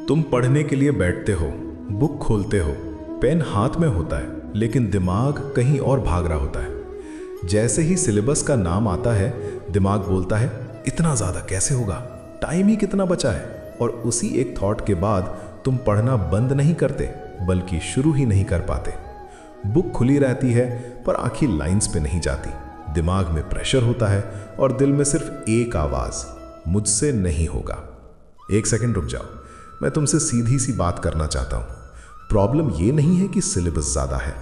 तुम पढ़ने के लिए बैठते हो, बुक खोलते हो, पेन हाथ में होता है, लेकिन दिमाग कहीं और भाग रहा होता है। जैसे ही सिलेबस का नाम आता है, दिमाग बोलता है इतना ज़्यादा कैसे होगा, टाइम ही कितना बचा है। और उसी एक थॉट के बाद तुम पढ़ना बंद नहीं करते, बल्कि शुरू ही नहीं कर पाते। बुक खुली रहती है पर आखिर लाइंस पे नहीं जाती। दिमाग में प्रेशर होता है और दिल में सिर्फ एक आवाज़, मुझसे नहीं होगा। एक सेकंड रुक जाओ, मैं तुमसे सीधी सी बात करना चाहता हूँ। प्रॉब्लम ये नहीं है कि सिलेबस ज़्यादा है,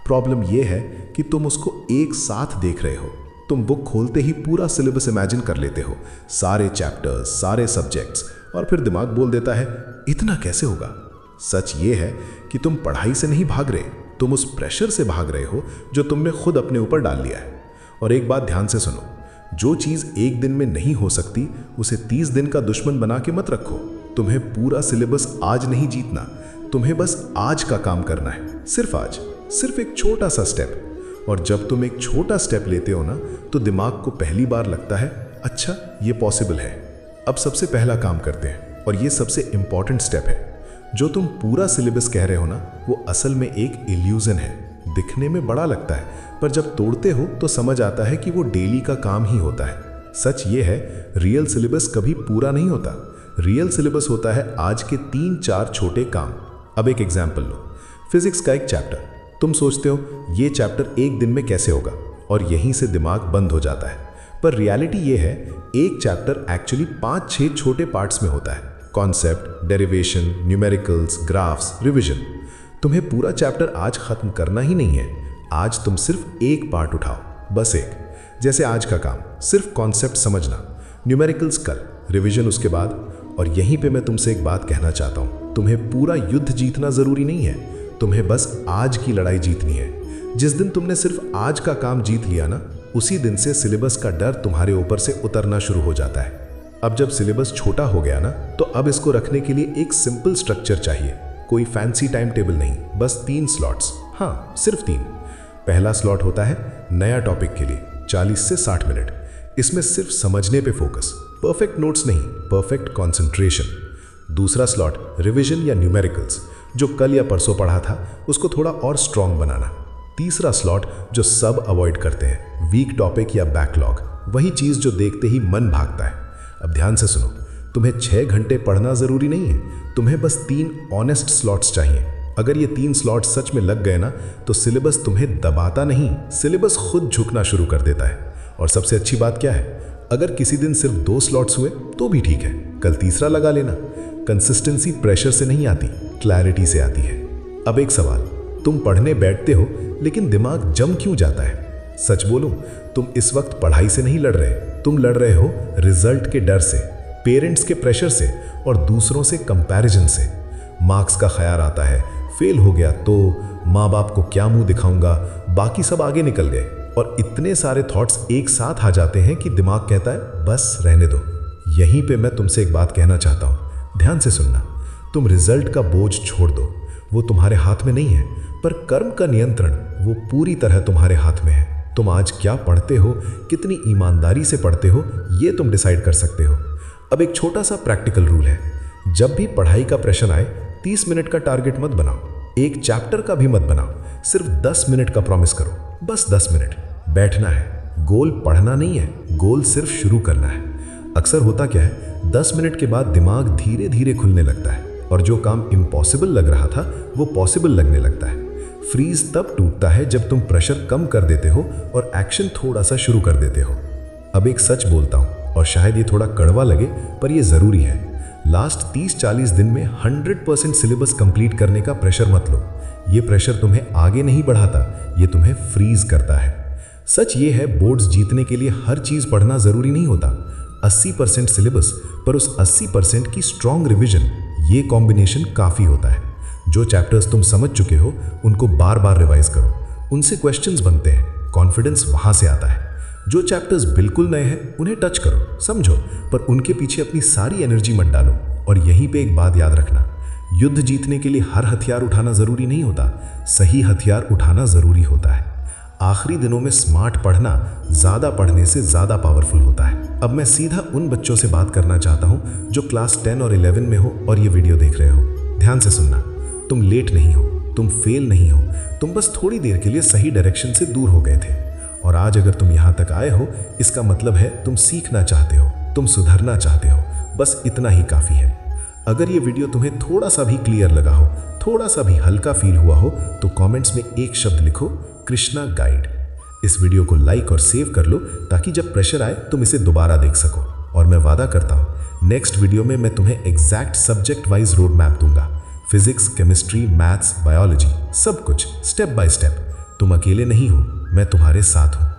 प्रॉब्लम ये है कि तुम उसको एक साथ देख रहे हो। तुम बुक खोलते ही पूरा सिलेबस इमेजिन कर लेते हो, सारे चैप्टर्स, सारे सब्जेक्ट्स, और फिर दिमाग बोल देता है इतना कैसे होगा। सच ये है कि तुम पढ़ाई से नहीं भाग रहे, तुम उस प्रेशर से भाग रहे हो जो तुमने खुद अपने ऊपर डाल लिया है। और एक बात ध्यान से सुनो, जो चीज़ एक दिन में नहीं हो सकती, उसे 30 दिन का दुश्मन बना के मत रखो। तुम्हें पूरा सिलेबस आज नहीं जीतना, तुम्हें बस आज का काम करना है, सिर्फ आज, सिर्फ एक छोटा सा स्टेप। और जब तुम एक छोटा स्टेप लेते हो ना, तो दिमाग को पहली बार लगता है अच्छा ये पॉसिबल है। अब सबसे पहला काम करते हैं, और ये सबसे इंपॉर्टेंट स्टेप है। जो तुम पूरा सिलेबस कह रहे हो ना, वो असल में एक इल्यूजन है। दिखने में बड़ा लगता है, पर जब तोड़ते हो तो समझ आता है कि वो डेली का काम ही होता है। सच ये है, रियल सिलेबस कभी पूरा नहीं होता। रियल सिलेबस होता है आज के 3-4 छोटे काम। अब एक एग्जाम्पल लो, फिजिक्स का एक चैप्टर। तुम सोचते हो ये चैप्टर एक दिन में कैसे होगा, और यहीं से दिमाग बंद हो जाता है। पर रियलिटी ये है, एक चैप्टर एक्चुअली 5-6 छोटे पार्ट्स में होता है। Concept, derivation, numericals, graphs, revision. तुम्हें पूरा चैप्टर आज खत्म करना ही नहीं है। आज तुम सिर्फ एक पार्ट उठाओ, बस एक। जैसे आज का काम सिर्फ कॉन्सेप्ट समझना, न्यूमेरिकल्स कल, रिविजन उसके बाद। और यहीं पे मैं तुमसे एक बात कहना चाहता हूँ, तुम्हें पूरा युद्ध जीतना जरूरी नहीं है, तुम्हें बस आज की लड़ाई जीतनी है। जिस दिन तुमने सिर्फ आज का काम जीत लिया ना, उसी दिन से सिलेबस का डर तुम्हारे ऊपर से उतरना शुरू हो जाता है। अब जब सिलेबस छोटा हो गया ना, तो अब इसको रखने के लिए एक सिंपल स्ट्रक्चर चाहिए। कोई फैंसी टाइम टेबल नहीं, बस 3 स्लॉट्स, हाँ सिर्फ 3। पहला स्लॉट होता है नया टॉपिक के लिए, 40 से 60 मिनट। इसमें सिर्फ समझने पे फोकस, परफेक्ट नोट्स नहीं, परफेक्ट कंसंट्रेशन। दूसरा स्लॉट रिवीजन या न्यूमेरिकल्स, जो कल या परसों पढ़ा था उसको थोड़ा और स्ट्रॉन्ग बनाना। तीसरा स्लॉट जो सब अवॉइड करते हैं, वीक टॉपिक या बैकलॉग, वही चीज़ जो देखते ही मन भागता है। अब ध्यान से सुनो, तुम्हें 6 घंटे पढ़ना ज़रूरी नहीं है, तुम्हें बस 3 ऑनेस्ट स्लॉट्स चाहिए। अगर ये 3 स्लॉट सच में लग गए ना, तो सिलेबस तुम्हें दबाता नहीं, सिलेबस खुद झुकना शुरू कर देता है। और सबसे अच्छी बात क्या है, अगर किसी दिन सिर्फ 2 स्लॉट्स हुए तो भी ठीक है, कल तीसरा लगा लेना। कंसिस्टेंसी प्रेशर से नहीं आती, क्लैरिटी से आती है। अब एक सवाल, तुम पढ़ने बैठते हो लेकिन दिमाग जम क्यों जाता है? सच बोलूं, तुम इस वक्त पढ़ाई से नहीं लड़ रहे, तुम लड़ रहे हो रिजल्ट के डर से, पेरेंट्स के प्रेशर से, और दूसरों से कंपैरिजन से। मार्क्स का ख्याल आता है, फेल हो गया तो माँ बाप को क्या मुंह दिखाऊंगा, बाकी सब आगे निकल गए। और इतने सारे थॉट्स एक साथ आ जाते हैं कि दिमाग कहता है बस रहने दो। यहीं पे मैं तुमसे एक बात कहना चाहता हूँ, ध्यान से सुनना। तुम रिजल्ट का बोझ छोड़ दो, वो तुम्हारे हाथ में नहीं है, पर कर्म का नियंत्रण वो पूरी तरह तुम्हारे हाथ में है। तुम आज क्या पढ़ते हो, कितनी ईमानदारी से पढ़ते हो, ये तुम डिसाइड कर सकते हो। अब एक छोटा सा प्रैक्टिकल रूल है, जब भी पढ़ाई का प्रेशर आए, 30 मिनट का टारगेट मत बनाओ, एक चैप्टर का भी मत बनाओ, सिर्फ 10 मिनट का प्रॉमिस करो, बस 10 मिनट बैठना है। गोल पढ़ना नहीं है, गोल सिर्फ शुरू करना है। अक्सर होता क्या है, 10 मिनट के बाद दिमाग धीरे धीरे खुलने लगता है, और जो काम इम्पॉसिबल लग रहा था वो पॉसिबल लगने लगता है। फ्रीज तब टूटता है जब तुम प्रेशर कम कर देते हो और एक्शन थोड़ा सा शुरू कर देते हो। अब एक सच बोलता हूँ, और शायद ये थोड़ा कड़वा लगे, पर ये ज़रूरी है। लास्ट 30-40 दिन में 100% सिलेबस कंप्लीट करने का प्रेशर मत लो। ये प्रेशर तुम्हें आगे नहीं बढ़ाता, ये तुम्हें फ्रीज करता है। सच ये है, बोर्ड्स जीतने के लिए हर चीज़ पढ़ना ज़रूरी नहीं होता। 80% सिलेबस पर उस 80% की स्ट्रॉन्ग रिविजन, ये कॉम्बिनेशन काफ़ी होता है। जो चैप्टर्स तुम समझ चुके हो उनको बार बार रिवाइज करो, उनसे क्वेश्चंस बनते हैं, कॉन्फिडेंस वहाँ से आता है। जो चैप्टर्स बिल्कुल नए हैं उन्हें टच करो, समझो, पर उनके पीछे अपनी सारी एनर्जी मत डालो। और यहीं पे एक बात याद रखना, युद्ध जीतने के लिए हर हथियार उठाना ज़रूरी नहीं होता, सही हथियार उठाना ज़रूरी होता है। आखिरी दिनों में स्मार्ट पढ़ना ज़्यादा पढ़ने से ज़्यादा पावरफुल होता है। अब मैं सीधा उन बच्चों से बात करना चाहता हूँ जो क्लास 10 और 11 में हो और ये वीडियो देख रहे हो। ध्यान से सुनना। तुम लेट नहीं हो, तुम फेल नहीं हो, तुम बस थोड़ी देर के लिए सही डायरेक्शन से दूर हो गए थे। और आज अगर तुम यहाँ तक आए हो, इसका मतलब है तुम सीखना चाहते हो, तुम सुधरना चाहते हो। बस इतना ही काफ़ी है। अगर ये वीडियो तुम्हें थोड़ा सा भी क्लियर लगा हो, थोड़ा सा भी हल्का फील हुआ हो, तो कमेंट्स में एक शब्द लिखो, कृष्णा गाइड। इस वीडियो को लाइक और सेव कर लो ताकि जब प्रेशर आए तुम इसे दोबारा देख सको। और मैं वादा करता हूँ नेक्स्ट वीडियो में मैं तुम्हें exact subject wise road map दूंगा। फिजिक्स, केमिस्ट्री, मैथ्स, बायोलॉजी, सब कुछ स्टेप बाय स्टेप। तुम अकेले नहीं हो, मैं तुम्हारे साथ हूँ।